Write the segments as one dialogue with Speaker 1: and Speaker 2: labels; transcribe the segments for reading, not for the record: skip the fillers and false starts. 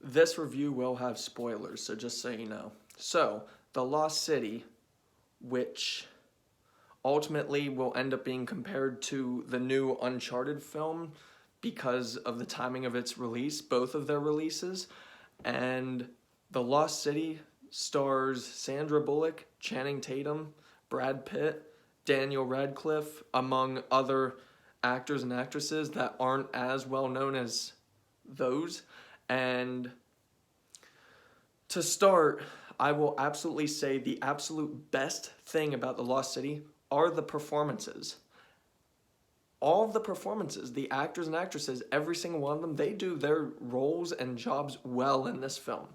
Speaker 1: This review will have spoilers, so just so you know. So, The Lost City, which ultimately will end up being compared to the new Uncharted film because of the timing of its release, both of their releases. And The Lost City stars Sandra Bullock, Channing Tatum, Brad Pitt, Daniel Radcliffe, among other actors and actresses that aren't as well known as those. And to start, I will absolutely say the absolute best thing about The Lost City are the performances. All of the performances, the actors and actresses, every single one of them, they do their roles and jobs well in this film.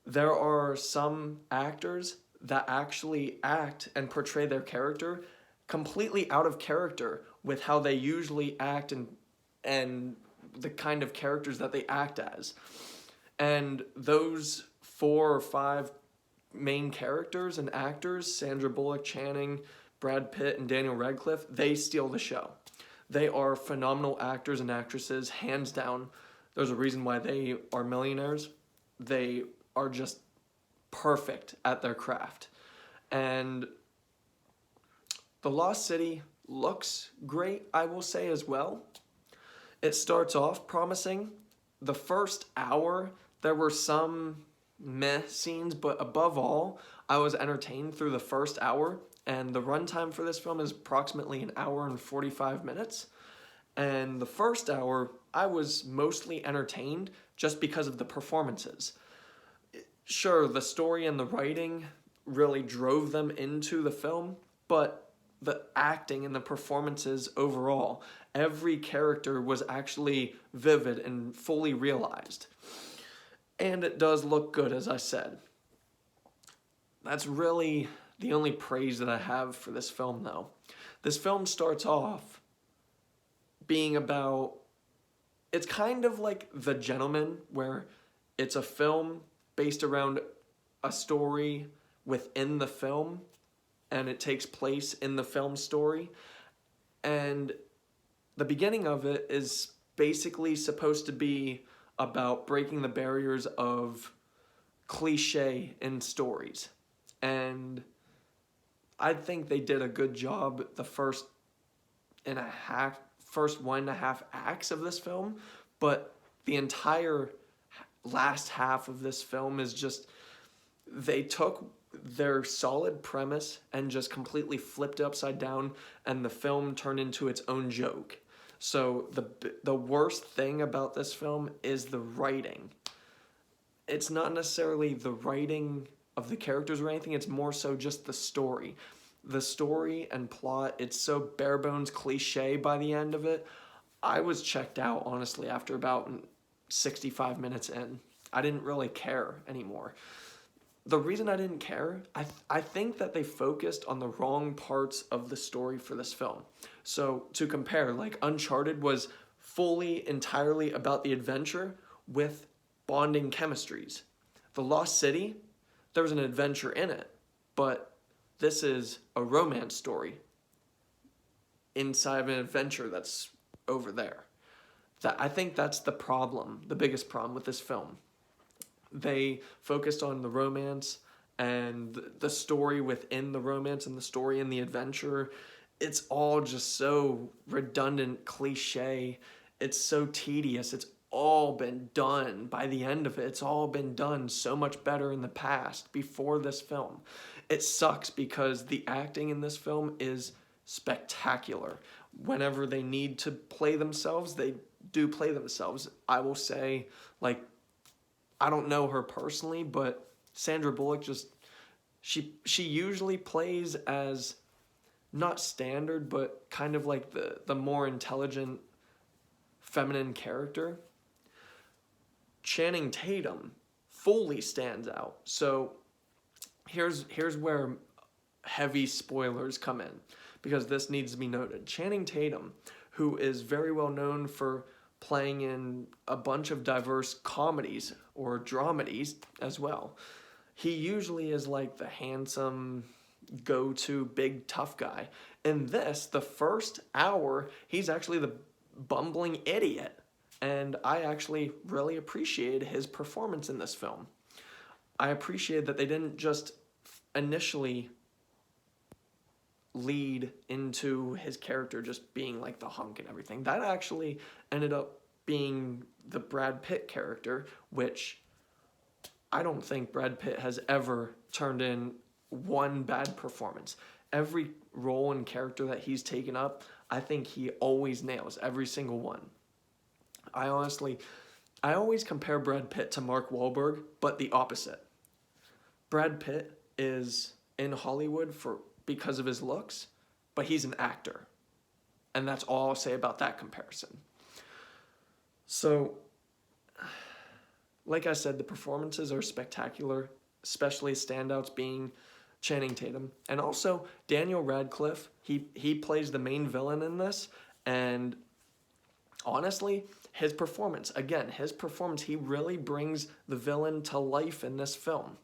Speaker 1: There are some actors that actually act and portray their character completely out of character with how they usually act and the kind of characters that they act as. And those 4 or 5 main characters and actors, Sandra Bullock, Channing, Brad Pitt, and Daniel Radcliffe, they steal the show. They are phenomenal actors and actresses, hands down. There's a reason why they are millionaires. They are just perfect at their craft. And The Lost City looks great, I will say as well. It starts off promising. The first hour, there were some meh scenes, but above all, I was entertained through the first hour. And the runtime for this film is approximately an hour and 45 minutes. And the first hour, I was mostly entertained just because of the performances. Sure, the story and the writing really drove them into the film, but the acting and the performances overall, every character was actually vivid and fully realized. And it does look good, as I said. That's really the only praise that I have for this film, though. This film starts off being about, it's kind of like The Gentleman, where it's a film based around a story within the film, and it takes place in the film story. And the beginning of it is basically supposed to be about breaking the barriers of cliche in stories. And I think they did a good job the first 1.5 acts of this film, but the entire last half of this film is just, they took their solid premise and just completely flipped it upside down, and the film turned into its own joke. So the worst thing about this film is the writing. It's not necessarily the writing of the characters or anything, it's more so just the story. The story and plot, it's so bare bones cliche by the end of it. I was checked out, honestly, after about 65 minutes in. I didn't really care anymore. The reason I didn't care, I think that they focused on the wrong parts of the story for this film. So to compare, like Uncharted was fully, entirely about the adventure with bonding chemistries. The Lost City, there was an adventure in it, but this is a romance story inside of an adventure that's over there. I think that's the problem, the biggest problem with this film. They focused on the romance and the story within the romance and the story in the adventure. It's all just so redundant, cliche. It's so tedious. It's all been done. By the end of it, it's all been done so much better in the past, before this film. It sucks because the acting in this film is spectacular. Whenever they need to play themselves, they do play themselves. I will say, like, I don't know her personally, but Sandra Bullock just, she usually plays as not standard, but kind of like the more intelligent feminine character. Channing Tatum fully stands out. So here's where heavy spoilers come in, because this needs to be noted. Channing Tatum, who is very well known for playing in a bunch of diverse comedies or dramedies as well. He usually is like the handsome, go-to, big, tough guy. In this, the first hour, he's actually the bumbling idiot. And I actually really appreciated his performance in this film. I appreciated that they didn't just initially lead into his character just being like the hunk and everything. That actually ended up being the Brad Pitt character, which I don't think Brad Pitt has ever turned in one bad performance. Every role and character that he's taken up, I think he always nails every single one. I always compare Brad Pitt to Mark Wahlberg, but the opposite. Brad Pitt is in Hollywood because of his looks, but he's an actor. And that's all I'll say about that comparison. So, like I said, the performances are spectacular, especially standouts being Channing Tatum. And also, Daniel Radcliffe, he plays the main villain in this, and honestly, his performance, he really brings the villain to life in this film.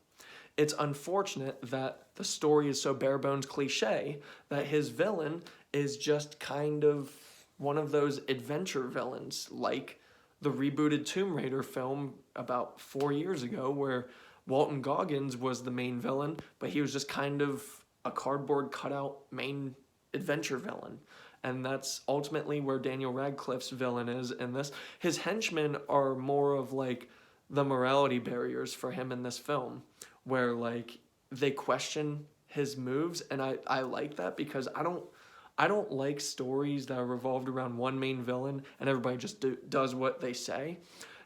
Speaker 1: It's unfortunate that the story is so bare bones cliche that his villain is just kind of one of those adventure villains, like the rebooted Tomb Raider film about 4 years ago, where Walton Goggins was the main villain, but he was just kind of a cardboard cutout main adventure villain. And that's ultimately where Daniel Radcliffe's villain is in this. His henchmen are more of like the morality barriers for him in this film, where like they question his moves, and I like that because I don't like stories that are revolved around one main villain and everybody just does what they say.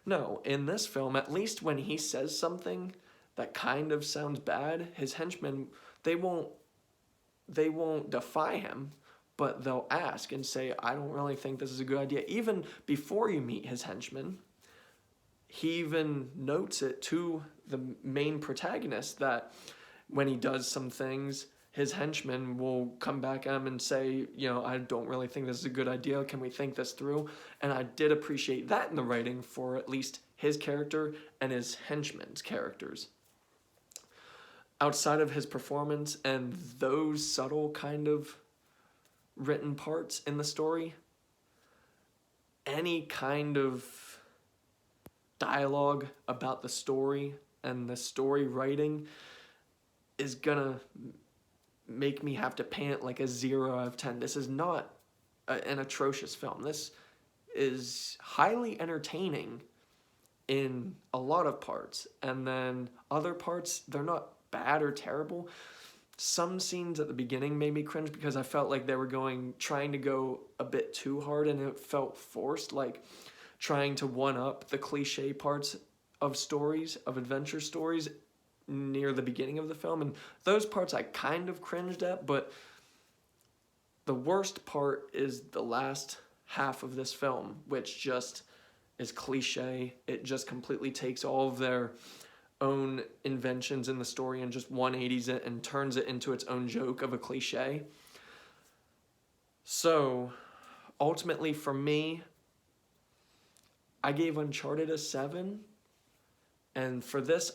Speaker 1: No, in this film, at least when he says something that kind of sounds bad, his henchmen, they won't defy him, but they'll ask and say, I don't really think this is a good idea. Even before you meet his henchmen, he even notes it to the main protagonist that when he does some things, his henchmen will come back at him and say, I don't really think this is a good idea. Can we think this through? And I did appreciate that in the writing for at least his character and his henchmen's characters. Outside of his performance and those subtle kind of written parts in the story, any kind of dialogue about the story and the story writing is gonna make me have to pant like a 0 out of 10. This is not an atrocious film. This is highly entertaining in a lot of parts, and then other parts, they're not bad or terrible. Some scenes at the beginning made me cringe because I felt like they were trying to go a bit too hard, and it felt forced, like trying to one-up the cliche parts of stories, of adventure stories, near the beginning of the film, and those parts I kind of cringed at, but the worst part is the last half of this film, which just is cliche. It just completely takes all of their own inventions in the story and just 180s it and turns it into its own joke of a cliche. So, ultimately for me, I gave Uncharted a 7, and for this,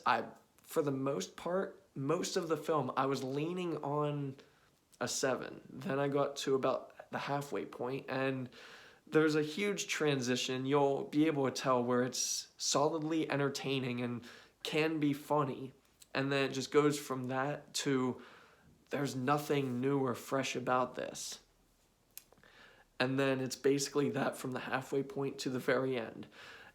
Speaker 1: for the most part, most of the film, I was leaning on a 7. Then I got to about the halfway point, and there's a huge transition. You'll be able to tell where it's solidly entertaining and can be funny, and then it just goes from that to there's nothing new or fresh about this. And then it's basically that from the halfway point to the very end.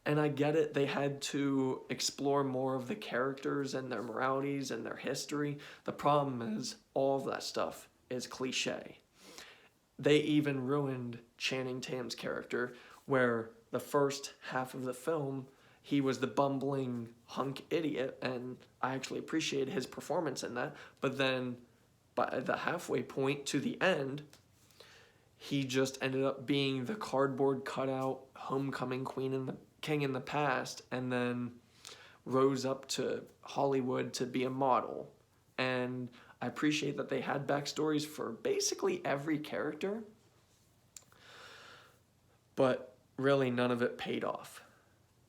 Speaker 1: And I get it, they had to explore more of the characters and their moralities and their history. The problem is all of that stuff is cliche. They even ruined Channing Tatum's character, where the first half of the film, he was the bumbling hunk idiot, and I actually appreciated his performance in that. But then by the halfway point to the end, he just ended up being the cardboard cutout homecoming king in the past, and then rose up to Hollywood to be a model. And I appreciate that they had backstories for basically every character, but really none of it paid off.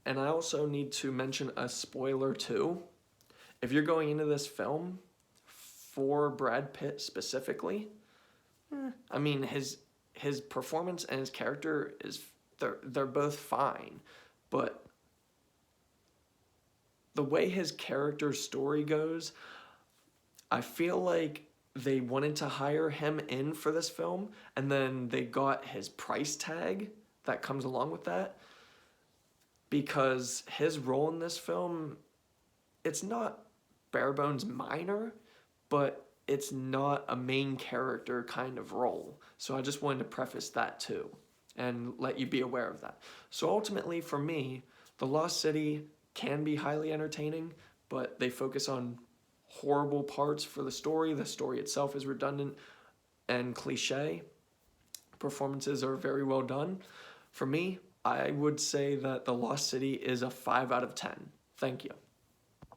Speaker 1: And I also need to mention a spoiler too. If you're going into this film for Brad Pitt specifically, I mean, his performance and his character is they're both fine, but the way his character's story goes, I feel like they wanted to hire him in for this film, and then they got his price tag that comes along with that, because his role in this film, it's not bare bones minor, but it's not a main character kind of role. So I just wanted to preface that too and let you be aware of that. So ultimately for me, The Lost City can be highly entertaining, but they focus on horrible parts for the story. The story itself is redundant and cliche. Performances are very well done. For me, I would say that The Lost City is a 5 out of 10. Thank you.